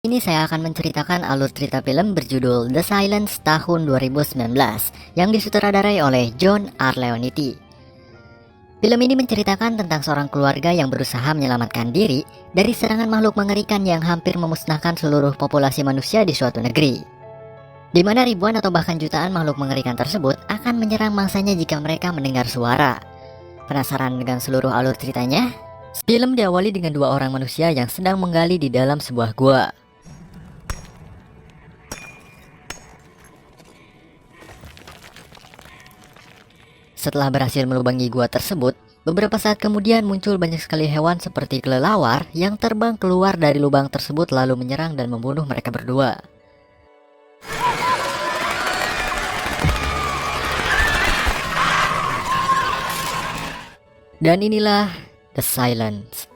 Ini saya akan menceritakan alur cerita film berjudul The Silence tahun 2019 yang disutradarai oleh John R. Leonetti. Film ini menceritakan tentang seorang keluarga yang berusaha menyelamatkan diri dari serangan makhluk mengerikan yang hampir memusnahkan seluruh populasi manusia di suatu negeri, di mana ribuan atau bahkan jutaan makhluk mengerikan tersebut akan menyerang mangsanya jika mereka mendengar suara. Penasaran dengan seluruh alur ceritanya? Film diawali dengan dua orang manusia yang sedang menggali di dalam sebuah gua. Setelah berhasil melubangi gua tersebut, beberapa saat kemudian muncul banyak sekali hewan seperti kelelawar yang terbang keluar dari lubang tersebut lalu menyerang dan membunuh mereka berdua. Dan inilah The Silence.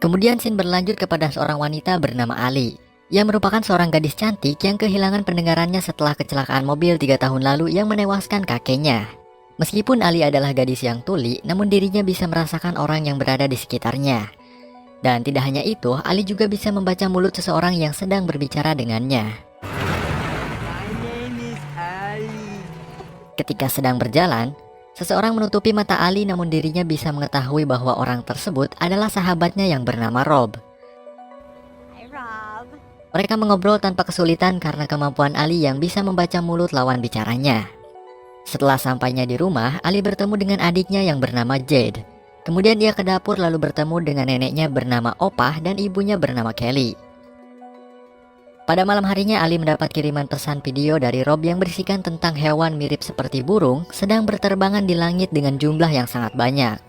Kemudian scene berlanjut kepada seorang wanita bernama Ali, yang merupakan seorang gadis cantik yang kehilangan pendengarannya setelah kecelakaan mobil 3 tahun lalu yang menewaskan kakeknya. Meskipun Ali adalah gadis yang tuli, namun dirinya bisa merasakan orang yang berada di sekitarnya. Dan tidak hanya itu, Ali juga bisa membaca mulut seseorang yang sedang berbicara dengannya. Ketika sedang berjalan, seseorang menutupi mata Ali namun dirinya bisa mengetahui bahwa orang tersebut adalah sahabatnya yang bernama Rob. Hi, Rob. Mereka mengobrol tanpa kesulitan karena kemampuan Ali yang bisa membaca mulut lawan bicaranya. Setelah sampainya di rumah, Ali bertemu dengan adiknya yang bernama Jade. Kemudian ia ke dapur lalu bertemu dengan neneknya bernama Opah dan ibunya bernama Kelly. Pada malam harinya Ali mendapat kiriman pesan video dari Rob yang berisikan tentang hewan mirip seperti burung sedang berterbangan di langit dengan jumlah yang sangat banyak.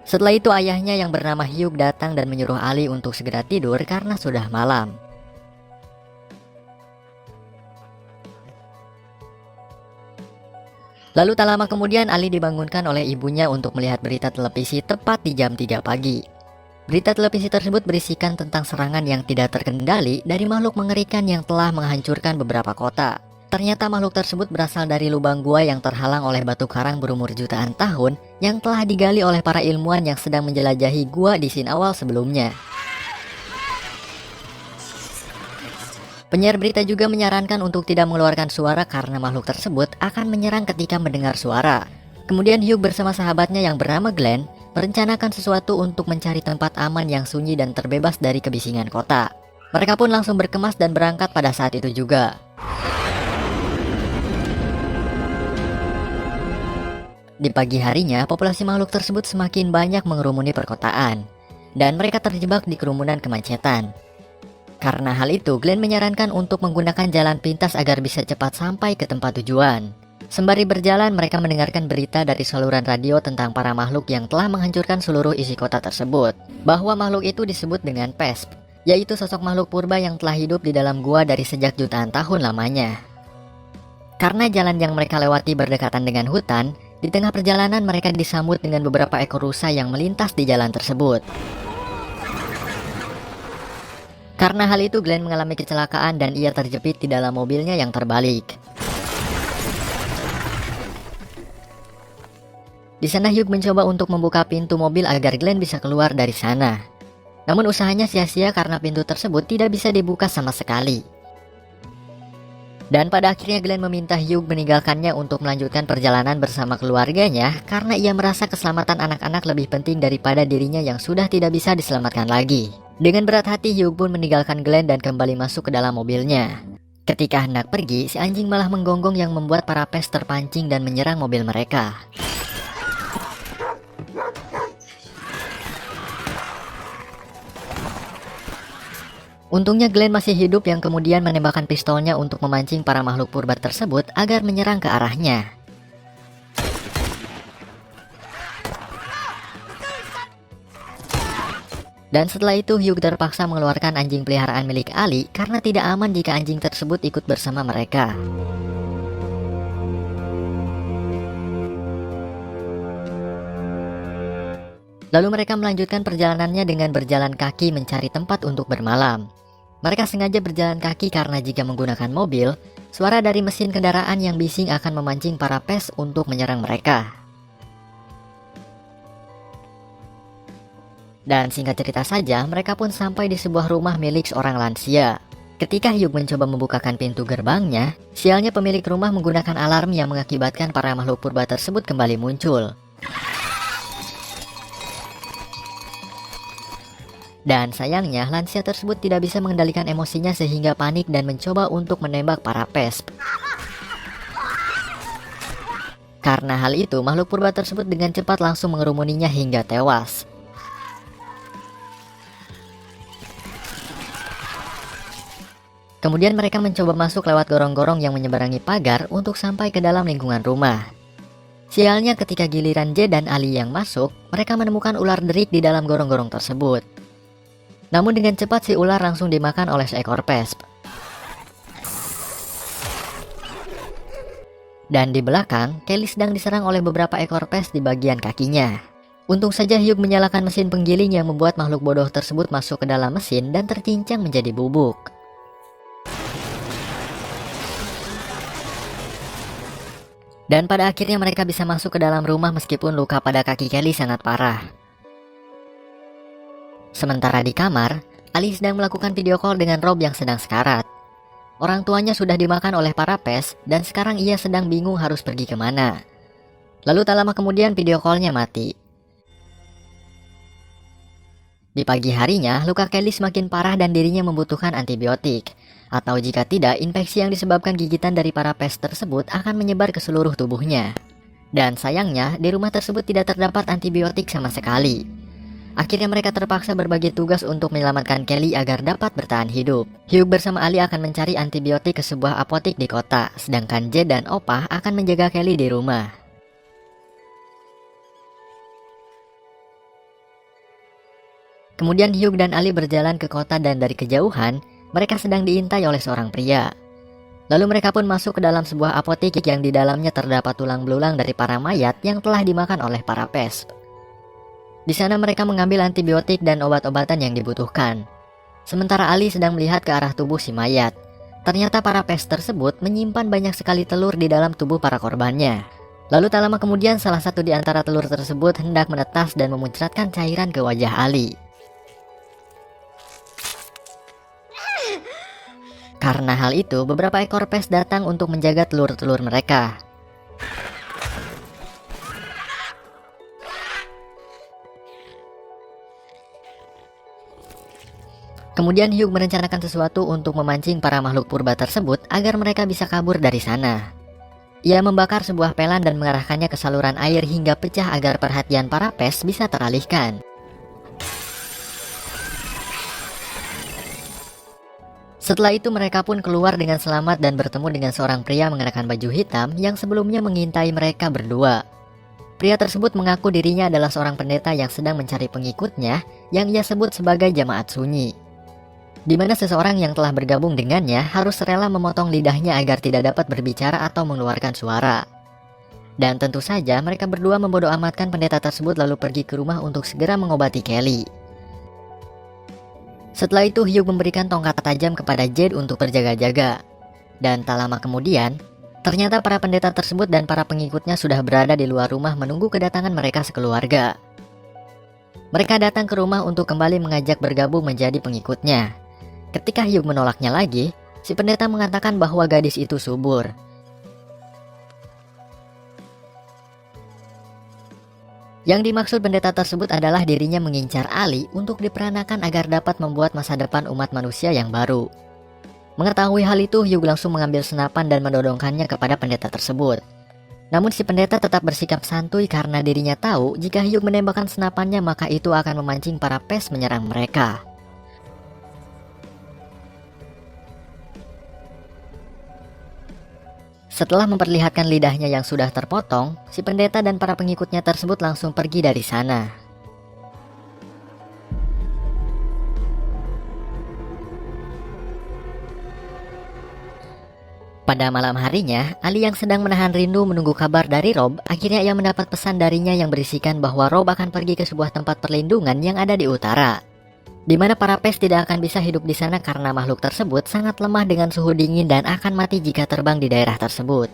Setelah itu ayahnya yang bernama Hugh datang dan menyuruh Ali untuk segera tidur karena sudah malam. Lalu tak lama kemudian Ali dibangunkan oleh ibunya untuk melihat berita televisi tepat di jam 3 pagi. Berita televisi tersebut berisikan tentang serangan yang tidak terkendali dari makhluk mengerikan yang telah menghancurkan beberapa kota. Ternyata makhluk tersebut berasal dari lubang gua yang terhalang oleh batu karang berumur jutaan tahun yang telah digali oleh para ilmuwan yang sedang menjelajahi gua di scene awal sebelumnya. Penyiar berita juga menyarankan untuk tidak mengeluarkan suara karena makhluk tersebut akan menyerang ketika mendengar suara. Kemudian Hugh bersama sahabatnya yang bernama Glenn merencanakan sesuatu untuk mencari tempat aman yang sunyi dan terbebas dari kebisingan kota. Mereka pun langsung berkemas dan berangkat pada saat itu juga. Di pagi harinya, populasi makhluk tersebut semakin banyak mengerumuni perkotaan, dan mereka terjebak di kerumunan kemacetan. Karena hal itu, Glenn menyarankan untuk menggunakan jalan pintas agar bisa cepat sampai ke tempat tujuan. Sembari berjalan, mereka mendengarkan berita dari saluran radio tentang para makhluk yang telah menghancurkan seluruh isi kota tersebut. Bahwa makhluk itu disebut dengan Pesp, yaitu sosok makhluk purba yang telah hidup di dalam gua dari sejak jutaan tahun lamanya. Karena jalan yang mereka lewati berdekatan dengan hutan, di tengah perjalanan mereka disambut dengan beberapa ekor rusa yang melintas di jalan tersebut. Karena hal itu, Glenn mengalami kecelakaan dan ia terjepit di dalam mobilnya yang terbalik. Di sana Hugh mencoba untuk membuka pintu mobil agar Glenn bisa keluar dari sana. Namun usahanya sia-sia karena pintu tersebut tidak bisa dibuka sama sekali. Dan pada akhirnya Glenn meminta Hugh meninggalkannya untuk melanjutkan perjalanan bersama keluarganya karena ia merasa keselamatan anak-anak lebih penting daripada dirinya yang sudah tidak bisa diselamatkan lagi. Dengan berat hati Hugh pun meninggalkan Glenn dan kembali masuk ke dalam mobilnya. Ketika hendak pergi, si anjing malah menggonggong yang membuat para pes terpancing dan menyerang mobil mereka. Untungnya Glenn masih hidup yang kemudian menembakkan pistolnya untuk memancing para makhluk purba tersebut agar menyerang ke arahnya. Dan setelah itu Hugh terpaksa mengeluarkan anjing peliharaan milik Ali karena tidak aman jika anjing tersebut ikut bersama mereka. Lalu mereka melanjutkan perjalanannya dengan berjalan kaki mencari tempat untuk bermalam. Mereka sengaja berjalan kaki karena jika menggunakan mobil, suara dari mesin kendaraan yang bising akan memancing para pes untuk menyerang mereka. Dan singkat cerita saja, mereka pun sampai di sebuah rumah milik seorang lansia. Ketika Hyuk mencoba membukakan pintu gerbangnya, sialnya pemilik rumah menggunakan alarm yang mengakibatkan para makhluk purba tersebut kembali muncul. Dan sayangnya, lansia tersebut tidak bisa mengendalikan emosinya sehingga panik dan mencoba untuk menembak para pesp. Karena hal itu, makhluk purba tersebut dengan cepat langsung mengerumuninya hingga tewas. Kemudian mereka mencoba masuk lewat gorong-gorong yang menyeberangi pagar untuk sampai ke dalam lingkungan rumah. Sialnya ketika giliran J dan Ali yang masuk, mereka menemukan ular derik di dalam gorong-gorong tersebut. Namun dengan cepat si ular langsung dimakan oleh seekor pesp. Dan di belakang, Kelly sedang diserang oleh beberapa ekor pesp di bagian kakinya. Untung saja Hyuk menyalakan mesin penggiling yang membuat makhluk bodoh tersebut masuk ke dalam mesin dan tercincang menjadi bubuk. Dan pada akhirnya mereka bisa masuk ke dalam rumah meskipun luka pada kaki Kelly sangat parah. Sementara di kamar, Ali sedang melakukan video call dengan Rob yang sedang sekarat. Orang tuanya sudah dimakan oleh para pes dan sekarang ia sedang bingung harus pergi kemana. Lalu tak lama kemudian video callnya mati. Di pagi harinya, luka Kelly semakin parah dan dirinya membutuhkan antibiotik. Atau jika tidak, infeksi yang disebabkan gigitan dari para pes tersebut akan menyebar ke seluruh tubuhnya. Dan sayangnya, di rumah tersebut tidak terdapat antibiotik sama sekali. Akhirnya mereka terpaksa berbagi tugas untuk menyelamatkan Kelly agar dapat bertahan hidup. Hyuk bersama Ali akan mencari antibiotik ke sebuah apotik di kota, sedangkan J dan Opah akan menjaga Kelly di rumah. Kemudian Hyuk dan Ali berjalan ke kota dan dari kejauhan, mereka sedang diintai oleh seorang pria. Lalu mereka pun masuk ke dalam sebuah apotik yang di dalamnya terdapat tulang belulang dari para mayat yang telah dimakan oleh para pesp. Di sana mereka mengambil antibiotik dan obat-obatan yang dibutuhkan. Sementara Ali sedang melihat ke arah tubuh si mayat. Ternyata para pes tersebut menyimpan banyak sekali telur di dalam tubuh para korbannya. Lalu tak lama kemudian salah satu di antara telur tersebut hendak menetas dan memuncratkan cairan ke wajah Ali. Karena hal itu, beberapa ekor pes datang untuk menjaga telur-telur mereka. Kemudian Hyuk merencanakan sesuatu untuk memancing para makhluk purba tersebut agar mereka bisa kabur dari sana. Ia membakar sebuah pelan dan mengarahkannya ke saluran air hingga pecah agar perhatian para pes bisa teralihkan. Setelah itu mereka pun keluar dengan selamat dan bertemu dengan seorang pria mengenakan baju hitam yang sebelumnya mengintai mereka berdua. Pria tersebut mengaku dirinya adalah seorang pendeta yang sedang mencari pengikutnya yang ia sebut sebagai jamaat sunyi, di mana seseorang yang telah bergabung dengannya harus rela memotong lidahnya agar tidak dapat berbicara atau mengeluarkan suara. Dan tentu saja mereka berdua membodoh amatkan pendeta tersebut lalu pergi ke rumah untuk segera mengobati Kelly. Setelah itu Hyuk memberikan tongkat tajam kepada Jade untuk berjaga-jaga. Dan tak lama kemudian, ternyata para pendeta tersebut dan para pengikutnya sudah berada di luar rumah menunggu kedatangan mereka sekeluarga. Mereka datang ke rumah untuk kembali mengajak bergabung menjadi pengikutnya. Ketika Hyuk menolaknya lagi, si pendeta mengatakan bahwa gadis itu subur. Yang dimaksud pendeta tersebut adalah dirinya mengincar Ali untuk diperanakan agar dapat membuat masa depan umat manusia yang baru. Mengetahui hal itu, Hyuk langsung mengambil senapan dan mendodongkannya kepada pendeta tersebut. Namun si pendeta tetap bersikap santuy karena dirinya tahu jika Hyuk menembakkan senapannya maka itu akan memancing para pes menyerang mereka. Setelah memperlihatkan lidahnya yang sudah terpotong, si pendeta dan para pengikutnya tersebut langsung pergi dari sana. Pada malam harinya, Ali yang sedang menahan rindu menunggu kabar dari Rob, akhirnya ia mendapat pesan darinya yang berisikan bahwa Rob akan pergi ke sebuah tempat perlindungan yang ada di utara, di mana para pes tidak akan bisa hidup di sana karena makhluk tersebut sangat lemah dengan suhu dingin dan akan mati jika terbang di daerah tersebut.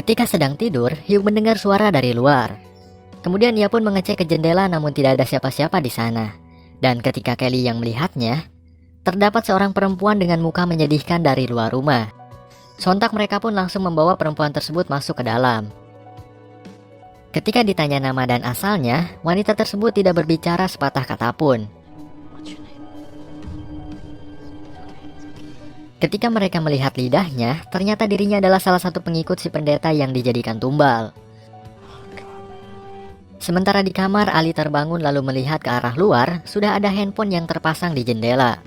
Ketika sedang tidur, Hugh mendengar suara dari luar. Kemudian ia pun mengecek ke jendela namun tidak ada siapa-siapa di sana. Dan ketika Kelly yang melihatnya, terdapat seorang perempuan dengan muka menyedihkan dari luar rumah. Sontak mereka pun langsung membawa perempuan tersebut masuk ke dalam. Ketika ditanya nama dan asalnya, wanita tersebut tidak berbicara sepatah kata pun. Ketika mereka melihat lidahnya, ternyata dirinya adalah salah satu pengikut si pendeta yang dijadikan tumbal. Sementara di kamar, Ali terbangun lalu melihat ke arah luar, sudah ada handphone yang terpasang di jendela.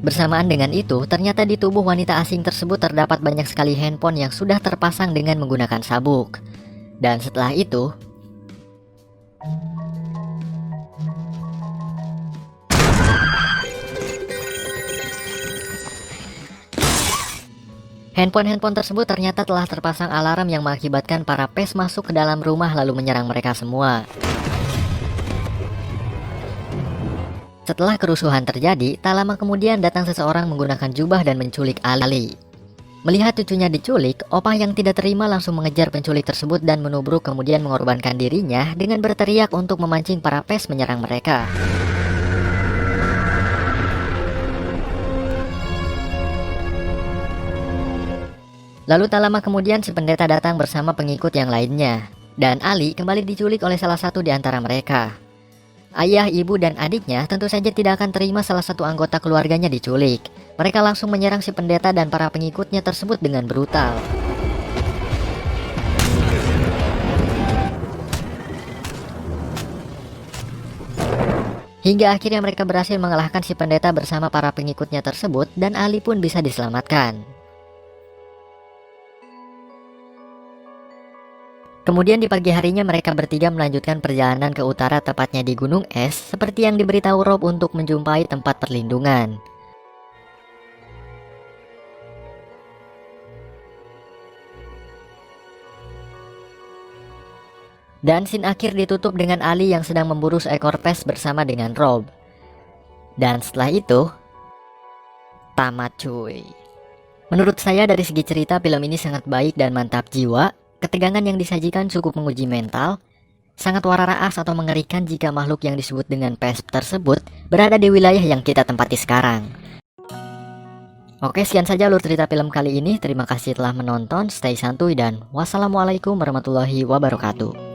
Bersamaan dengan itu, ternyata di tubuh wanita asing tersebut terdapat banyak sekali handphone yang sudah terpasang dengan menggunakan sabuk. Dan setelah itu, handphone tersebut ternyata telah terpasang alarm yang mengakibatkan para pes masuk ke dalam rumah lalu menyerang mereka semua. Setelah kerusuhan terjadi, tak lama kemudian datang seseorang menggunakan jubah dan menculik Ali. Melihat cucunya diculik, opah yang tidak terima langsung mengejar penculik tersebut dan menubruk kemudian mengorbankan dirinya dengan berteriak untuk memancing para pes menyerang mereka. Lalu tak lama kemudian si pendeta datang bersama pengikut yang lainnya, dan Ali kembali diculik oleh salah satu di antara mereka. Ayah, ibu, dan adiknya tentu saja tidak akan terima salah satu anggota keluarganya diculik. Mereka langsung menyerang si pendeta dan para pengikutnya tersebut dengan brutal. Hingga akhirnya mereka berhasil mengalahkan si pendeta bersama para pengikutnya tersebut dan Ali pun bisa diselamatkan. Kemudian di pagi harinya mereka bertiga melanjutkan perjalanan ke utara, tepatnya di Gunung Es, seperti yang diberitahu Rob untuk menjumpai tempat perlindungan. Dan scene akhir ditutup dengan Ali yang sedang memburu seekor pes bersama dengan Rob. Dan setelah itu, tamat cuy. Menurut saya dari segi cerita film ini sangat baik dan mantap jiwa. Ketegangan yang disajikan cukup menguji mental, sangat wararaas atau mengerikan jika makhluk yang disebut dengan pes tersebut berada di wilayah yang kita tempati sekarang. Oke, sekian saja alur cerita film kali ini. Terima kasih telah menonton, stay santuy dan wassalamualaikum warahmatullahi wabarakatuh.